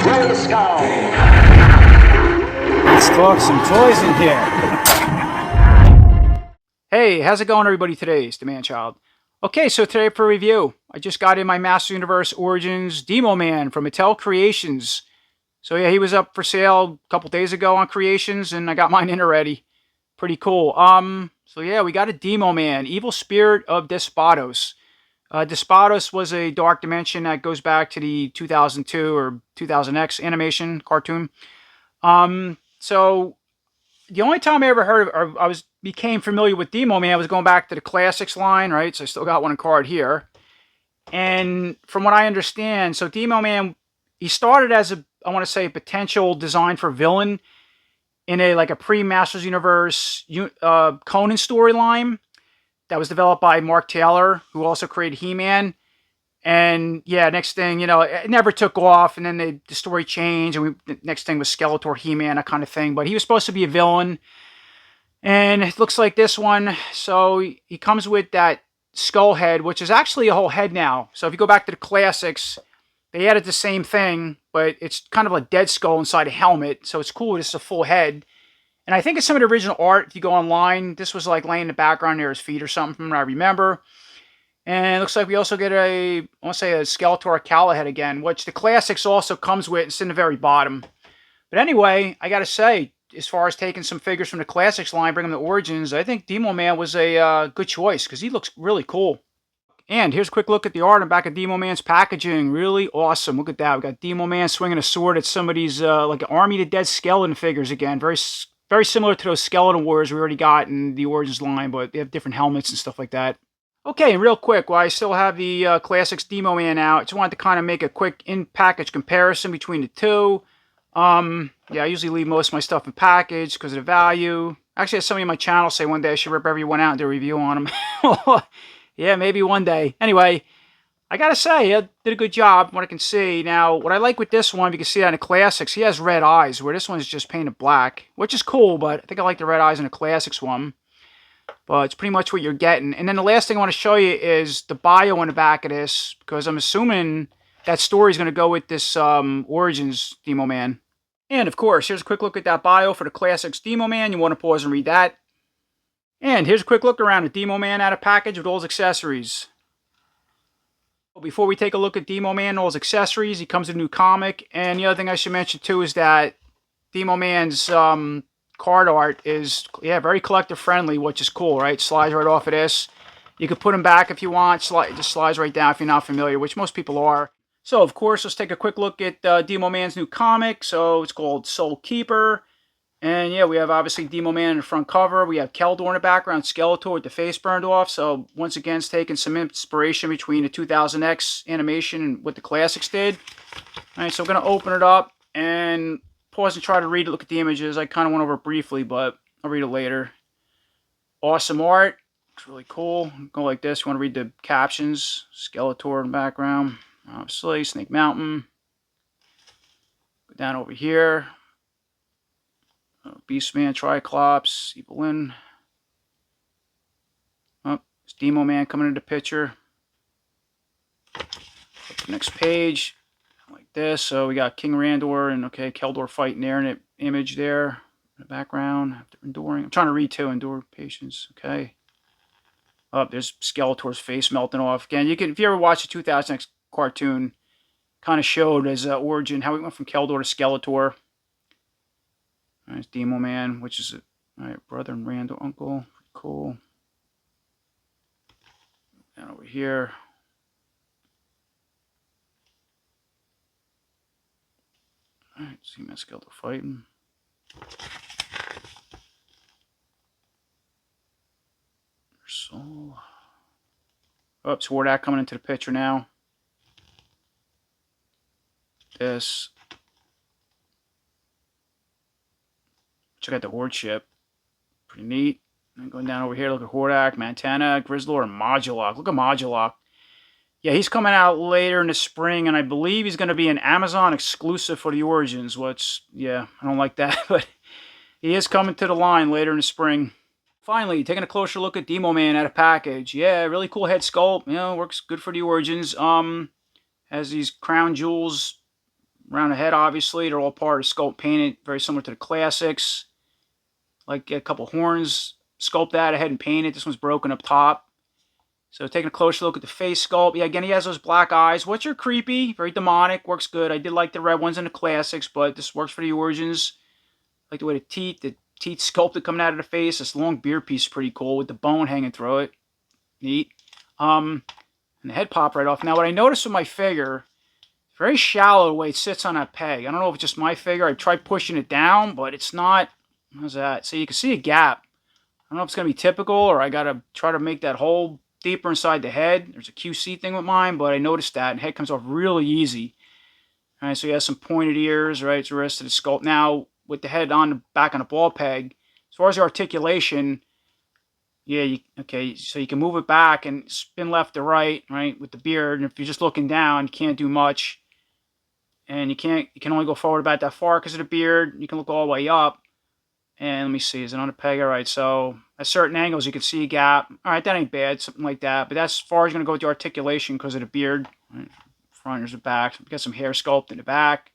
Let's talk some toys in here. Hey, how's it going, everybody? Today it's the Man-Child. Okay, so today for review, I just got in my Master Universe Origins Demo Man from Mattel Creations. So yeah, he was up for sale a couple days ago on Creations, and I got mine in already. Pretty cool. So yeah, we got a Demo Man, Evil Spirit of Despotos. Despotos was a dark dimension that goes back to the 2002 or 2000X animation cartoon. So the only time I ever heard of, or became familiar with Demo Man was going back to the Classics line, right? So I still got one card here. And from what I understand, so Demo Man, he started as I want to say, a potential design for villain in a pre-Masters Universe Conan storyline that was developed by Mark Taylor, who also created He-Man. And yeah, next thing, it never took off, and then the story changed, and the next thing was Skeletor, He-Man, that kind of thing. But he was supposed to be a villain, and it looks like this one. So he comes with that skull head, which is actually a whole head now. So if you go back to the classics, they added the same thing, but it's kind of a dead skull inside a helmet. So it's cool, it's a full head. And I think it's some of the original art, if you go online, this was like laying in the background near his feet or something, from what I remember. And it looks like we also get I want to say a Skeletor Cala head again, which the classics also comes with. It's in the very bottom. But anyway, I got to say, as far as taking some figures from the classics line, bringing them to Origins, I think Demo Man was a good choice because he looks really cool. And here's a quick look at the art on the back of Demo Man's packaging. Really awesome. Look at that. We got Demo Man swinging a sword at somebody's like Army to Dead skeleton figures again. Very similar to those Skeleton Warriors we already got in the Origins line, but they have different helmets and stuff like that. Okay, real quick, while I still have the Classics Demo Man out, I just wanted to kind of make a quick in-package comparison between the two. Yeah, I usually leave most of my stuff in package because of the value. Actually, as somebody on my channel say one day I should rip everyone out and do a review on them. Yeah, maybe one day. Anyway, I gotta say, I did a good job from what I can see. Now, what I like with this one, you can see that in the Classics, he has red eyes, where this one's just painted black, which is cool, but I think I like the red eyes in the Classics one. But it's pretty much what you're getting. And then the last thing I want to show you is the bio on the back of this, because I'm assuming that story is going to go with this Origins Demo Man. And of course, here's a quick look at that bio for the Classics Demo Man. You want to pause and read that. And here's a quick look around the Demo Man out of package with all his accessories. Before we take a look at Demo Man and all his accessories, he comes with a new comic. And the other thing I should mention too is that Demo Man's card art is, yeah, very collector friendly, which is cool, right? Slides right off of this. You can put them back if you want. It just slides right down if you're not familiar, which most people are. So, of course, let's take a quick look at Demo Man's new comic. So, it's called Soul Keeper. And, yeah, we have, obviously, Demo Man in the front cover. We have Keldor in the background, Skeletor with the face burned off. So, once again, it's taking some inspiration between the 2000X animation and what the Classics did. All right, so I'm going to open it up and pause and try to read it, look at the images. I kind of went over it briefly, but I'll read it later. Awesome art. Looks really cool. Go like this. You want to read the captions. Skeletor in the background. Obviously, Snake Mountain. Go down over here. Beastman, Triclops, Evelyn. Oh, it's Demo Man coming into the picture. Next page. Like this. So we got King Randor and, okay, Keldor fighting there in the image there in the background. After enduring. I'm trying to read too. Endure patience. Okay. Oh, there's Skeletor's face melting off. Again, you can, if you ever watch the 2000X cartoon, kind of showed as origin how he went from Keldor to Skeletor. There's Demo Man, which is brother and Randall uncle. Cool. Down over here. Alright, see my Skeletor fighting. Soul. Oh, Swardak coming into the picture now. This. Check out the Horde ship. Pretty neat. And going down over here, look at Hordak, Montana, Grizzlor, and Modulok. Look at Modulok. Yeah, he's coming out later in the spring, and I believe he's going to be an Amazon exclusive for the Origins, which, yeah, I don't like that, but he is coming to the line later in the spring. Finally, taking a closer look at Demo Man out of package. Yeah, really cool head sculpt. You know, works good for the Origins. Has these crown jewels around the head, obviously. They're all part of sculpt painted, very similar to the classics. Like a couple horns, sculpt that ahead and paint it. This one's broken up top. So taking a closer look at the face sculpt. Yeah, again, he has those black eyes, which are creepy, very demonic, works good. I did like the red ones in the classics, but this works for the origins. Like the way the teeth sculpted coming out of the face. This long beard piece is pretty cool with the bone hanging through it. Neat. And the head pop right off. Now, what I noticed with my figure, very shallow the way it sits on that peg. I don't know if it's just my figure. I tried pushing it down, but it's not. How's that? So you can see a gap. I don't know if it's going to be typical or I got to try to make that hole deeper inside the head. There's a QC thing with mine, but I noticed that. And head comes off really easy. All right, so he has some pointed ears, right? It's the rest of the sculpt. Now, with the head on the back on the ball peg, as far as the articulation, yeah, okay, so you can move it back and spin left to right, right, with the beard. And if you're just looking down, you can't do much. And you can only go forward about that far because of the beard. You can look all the way up. And let me see, is it on a peg? All right, so at certain angles, you can see a gap. All right, that ain't bad, something like that. But that's as far as you're going to go with the articulation because of the beard. Right, front, there's the back. We got some hair sculpt in the back.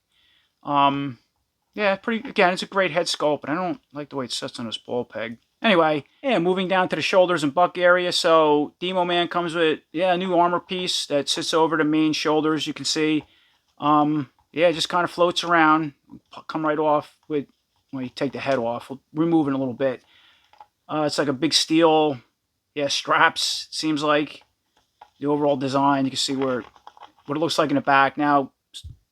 Yeah, again, it's a great head sculpt, but I don't like the way it sits on this ball peg. Anyway, yeah, moving down to the shoulders and butt area. So Demo Man comes with, yeah, a new armor piece that sits over the main shoulders, you can see. Yeah, it just kind of floats around, come right off with, when you take the head off. We'll remove it a little bit. It's like a big steel, yeah, straps, seems like. The overall design, you can see what it looks like in the back. Now,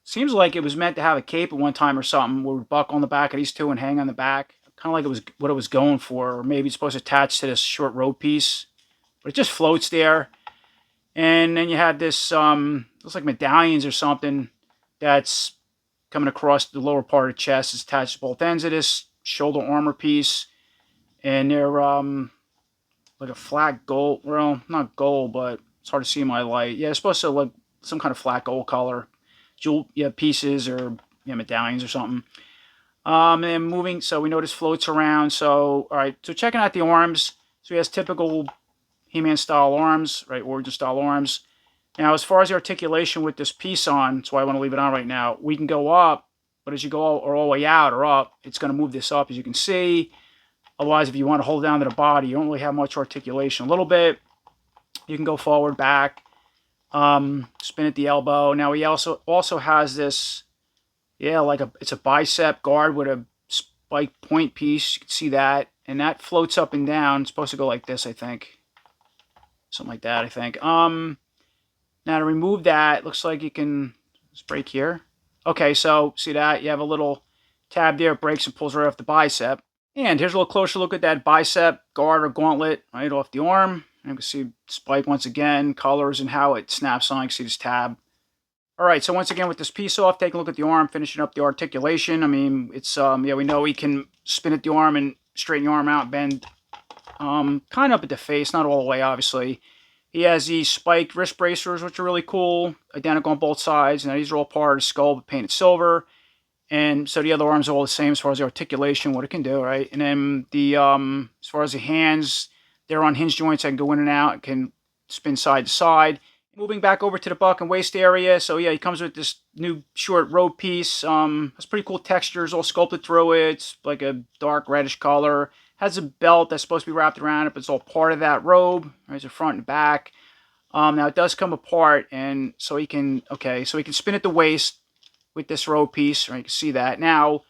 seems like it was meant to have a cape at one time or something, where we buckle on the back of these two and hang on the back. Kind of like it was what it was going for, or maybe it's supposed to attach to this short rope piece. But it just floats there. And then you had this, looks like medallions or something, that's coming across the lower part of the chest. It's attached to both ends of this shoulder armor piece. And they're like a flat gold, well, not gold, but it's hard to see in my light. Yeah, it's supposed to look some kind of flat gold color. Jewel, yeah, pieces or, yeah, medallions or something. And then moving, so we notice floats around. So, all right, so checking out the arms. So he has typical He-Man style arms, right, origin style arms. Now, as far as the articulation with this piece on, that's why I want to leave it on right now, we can go up, but as you go all the way out or up, it's going to move this up, as you can see. Otherwise, if you want to hold down to the body, you don't really have much articulation. A little bit. You can go forward, back, spin at the elbow. Now, he also has this, yeah, like it's a bicep guard with a spike point piece. You can see that. And that floats up and down. It's supposed to go like this, I think. Something like that, I think. Now, to remove that, it looks like you can, let's break here. Okay, so see that? You have a little tab there. It breaks and pulls right off the bicep. And here's a little closer look at that bicep guard or gauntlet right off the arm. And you can see spike once again, colors and how it snaps on. You can see this tab. All right, so once again with this piece off, taking a look at the arm, finishing up the articulation. I mean, it's, yeah, we know we can spin at the arm and straighten the arm out, bend kind of up at the face, not all the way, obviously. He has these spiked wrist bracers, which are really cool, identical on both sides. Now, these are all part of the skull, but painted silver. And so the other arms are all the same as far as the articulation, what it can do, right? And then the as far as the hands, they're on hinge joints. I can go in and out. It can spin side to side. Moving back over to the buck and waist area. So, yeah, he comes with this new short robe piece. It's pretty cool textures, all sculpted through it. It's like a dark reddish color. Has a belt that's supposed to be wrapped around it, but it's all part of that robe. There's the front and back. Now, it does come apart, and so he can, okay, so he can spin at the waist with this robe piece, right? You can see that. Now,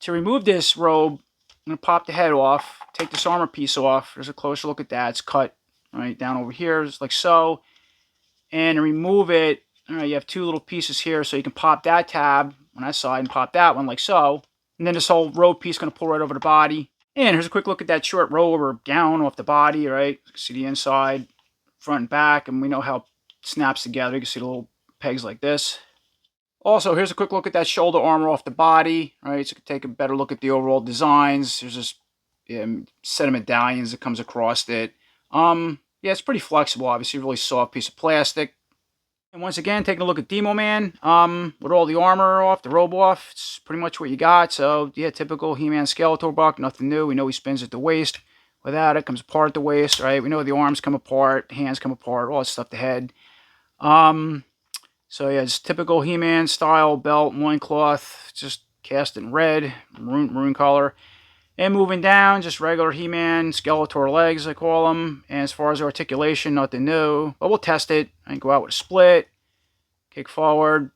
to remove this robe, I'm going to pop the head off, take this armor piece off. There's a closer look at that. It's cut right down over here, just like so. And to remove it, all right, you have two little pieces here, so you can pop that tab on that side and pop that one like so. And then this whole robe piece is going to pull right over the body. And here's a quick look at that short robe or gown off the body, right? You can see the inside, front and back, and we know how it snaps together. You can see the little pegs like this. Also, here's a quick look at that shoulder armor off the body, right? So you can take a better look at the overall designs. There's this set of medallions that comes across it. Yeah, it's pretty flexible, obviously, really soft piece of plastic. And once again, taking a look at Demo Man, with all the armor off, the robe off, it's pretty much what you got. So, yeah, typical He-Man Skeletor buck, nothing new. We know he spins at the waist. Without it, comes apart at the waist, right? We know the arms come apart, hands come apart, all that stuff, the head. So yeah, it's typical He-Man style belt, loincloth, just cast in red, maroon color. And moving down, just regular He-Man, Skeletor legs, I call them. And as far as articulation, nothing new. But we'll test it. And go out with a split, kick forward,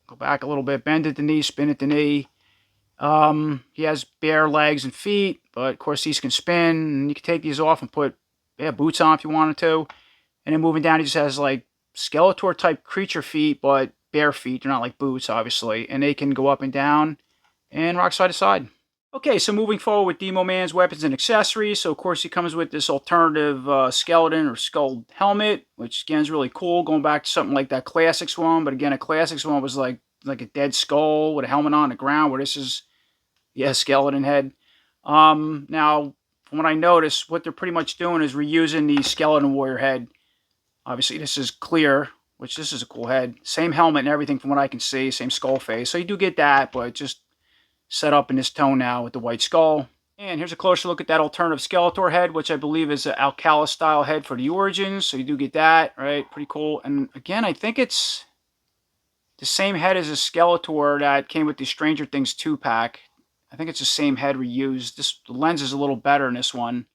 go back a little bit, bend at the knee, spin at the knee. He has bare legs and feet, but of course these can spin. And you can take these off and put boots on if you wanted to. And then moving down, he just has like Skeletor type creature feet, but bare feet. They're not like boots, obviously. And they can go up and down and rock side to side. Okay, so moving forward with Demo Man's weapons and accessories. So, of course, he comes with this alternative skeleton or skull helmet, which, again, is really cool. Going back to something like that Classics one. But, again, a Classics one was like a dead skull with a helmet on the ground, where this is, skeleton head. Now, from what I noticed, what they're pretty much doing is reusing the Skeleton Warrior head. Obviously, this is clear, which this is a cool head. Same helmet and everything from what I can see. Same skull face. So, you do get that, but just set up in this tone now with the white skull. And here's a closer look at that alternative Skeletor head, which I believe is an Alcala style head for the Origins. So you do get that, right? Pretty cool. And again, I think it's the same head as a Skeletor that came with the Stranger Things 2-pack. I think it's the same head reused. The lens is a little better in this one.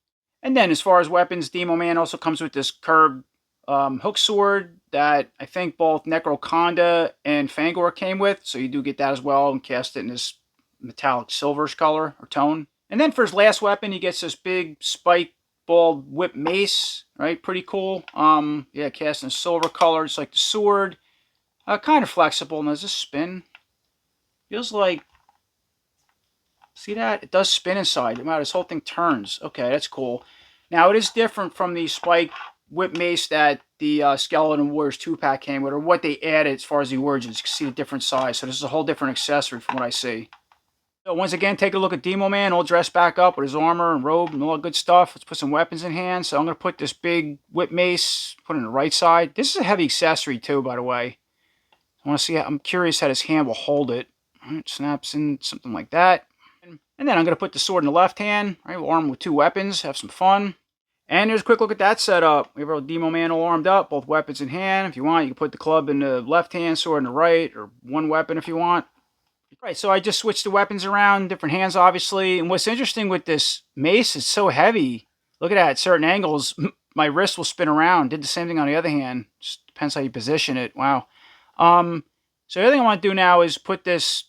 And then as far as weapons, Demo Man also comes with this curved hook sword that I think both Necroconda and Fangor came with. So you do get that as well and cast it in this metallic silverish color or tone. And then for his last weapon, he gets this big spike ball whip mace, right? Pretty cool. Cast in silver color, just like the sword. Kind of flexible. And does this spin? Feels like, see that? It does spin inside. Wow, this whole thing turns. Okay, that's cool. Now, it is different from the spike whip mace that the Skeleton Warriors 2-pack came with, or what they added as far as the Origins. You can see the different size. So this is a whole different accessory from what I see. So once again, take a look at Demo Man, all dressed back up with his armor and robe and all that good stuff. Let's put some weapons in hand. So I'm going to put this big whip mace, put it on the right side. This is a heavy accessory too, by the way. I want to see, I'm curious how this hand will hold it. All right, snaps in, something like that. And then I'm going to put the sword in the left hand. All right, we'll arm with two weapons, have some fun. And here's a quick look at that setup. We have our Demo Man all armed up, both weapons in hand. If you want, you can put the club in the left hand, sword in the right, or one weapon if you want. Right, so I just switched the weapons around, different hands, obviously. And what's interesting with this mace, it's so heavy. Look at that, at certain angles, my wrist will spin around. Did the same thing on the other hand. Just depends how you position it. Wow. So the other thing I want to do now is put this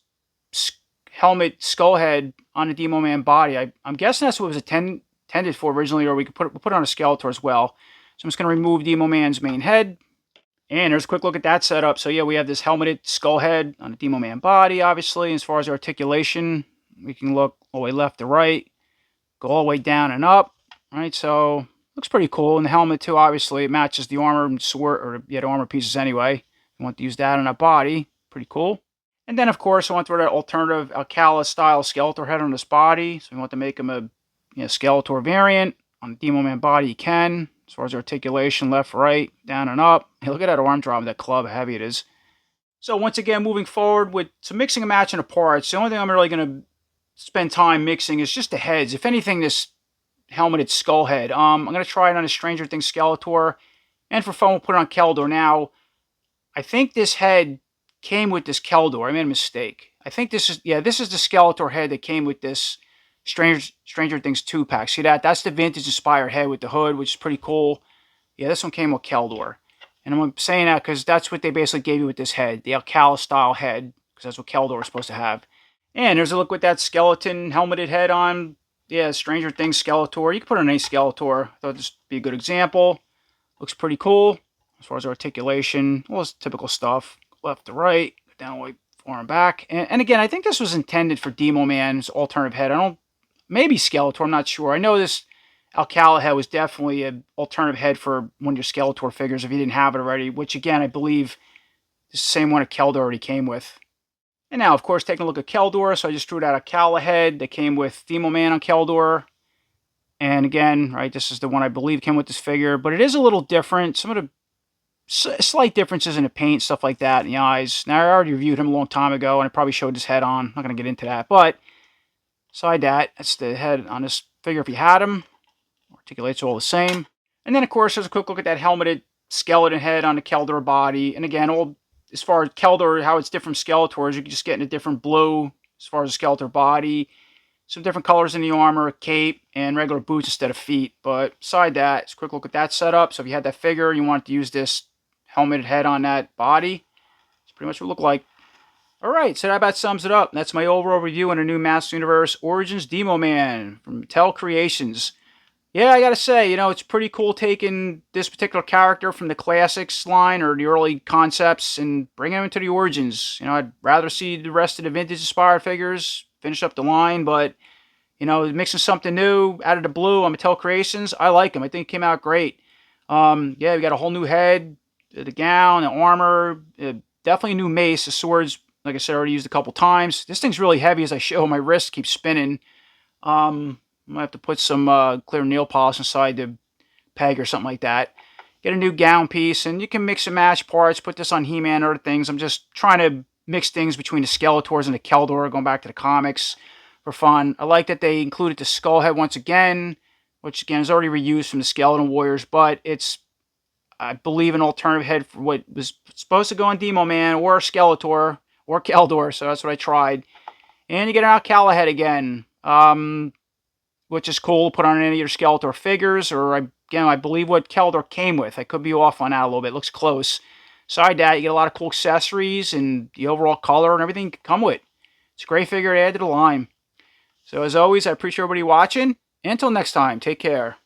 helmet skull head on the Demo Man body. I'm guessing that's what it was intended for originally, or we'll put it on a Skeletor as well. So I'm just going to remove Demo Man's main head. And there's a quick look at that setup. So yeah, we have this helmeted skull head on the Demo Man body, obviously. As far as articulation, we can look all the way left to right, go all the way down and up, right? So looks pretty cool. And the helmet too, obviously, it matches the armor and sword, or the armor pieces anyway. You want to use that on a body, pretty cool. And then of course, I want to throw that alternative Alcala style Skeletor head on this body. So we want to make him a Skeletor variant on the Demo Man body. You can. As far as articulation, left, right, down, and up. Hey, look at that arm drop, that club, how heavy it is. So once again, moving forward with some mixing and matching of parts, the only thing I'm really going to spend time mixing is just the heads. If anything, this helmeted skull head. I'm going to try it on a Stranger Things Skeletor. And for fun, we'll put it on Keldor. Now, I think this head came with this Keldor. I made a mistake. I think this is the Skeletor head that came with this Stranger Things 2-pack. See that? That's the vintage inspired head with the hood, which is pretty cool. Yeah, this one came with Keldor. And I'm saying that because that's what they basically gave you with this head. The Alcala style head. Because that's what Keldor was supposed to have. And there's a look with that skeleton helmeted head on. Yeah, Stranger Things Skeletor. You can put it on any Skeletor. I thought this would be a good example. Looks pretty cool. As far as articulation. Well, it's typical stuff. Left to right. Down the way forward and back. And again, I think this was intended for Demo Man's alternative head. Maybe Skeletor, I'm not sure. I know this Alcala head was definitely an alternative head for one of your Skeletor figures if you didn't have it already, which again, I believe is the same one that Keldor already came with. And now, of course, taking a look at Keldor, so I just drew that Alcala head that came with Demo Man on Keldor. And again, right, this is the one I believe came with this figure, but it is a little different. Some of the slight differences in the paint, stuff like that, in the eyes. Now, I already reviewed him a long time ago, and I probably showed his head on. I'm not going to get into that, but beside that, that's the head on this figure if you had him. Articulates all the same. And then, of course, there's a quick look at that helmeted skeleton head on the Keldor body. And again, all as far as Keldor, how it's different from Skeletors, you're just getting a different blue as far as the Skeletor body. Some different colors in the armor, cape, and regular boots instead of feet. But beside that, it's a quick look at that setup. So if you had that figure, you wanted to use this helmeted head on that body, it's pretty much what it looked like. Alright, so that about sums it up. That's my overall review on a new Master Universe Origins Demo Man from Mattel Creations. Yeah, I gotta say, it's pretty cool taking this particular character from the Classics line or the early concepts and bringing him into the Origins. I'd rather see the rest of the vintage-inspired figures finish up the line, but, mixing something new out of the blue on Mattel Creations, I like him. I think it came out great. Yeah, we got a whole new head, the gown, the armor, definitely a new mace. The swords, like I said, I already used a couple times. This thing's really heavy as I show. My wrist keeps spinning. I might have to put some clear nail polish inside the peg or something like that. Get a new gown piece, and you can mix and match parts. Put this on He-Man or other things. I'm just trying to mix things between the Skeletors and the Keldor, going back to the comics for fun. I like that they included the skull head once again, which again is already reused from the Skeleton Warriors, but it's, I believe, an alternative head for what was supposed to go on Demo Man or Skeletor or Keldor, so that's what I tried. And you get an Alcala head again. Which is cool to put on any of your Skeletor figures, or again, I believe what Keldor came with. I could be off on that a little bit. It looks close. Beside that, you get a lot of cool accessories and the overall color and everything can come with. It's a great figure to add to the line. So as always, I appreciate everybody watching. And until next time, take care.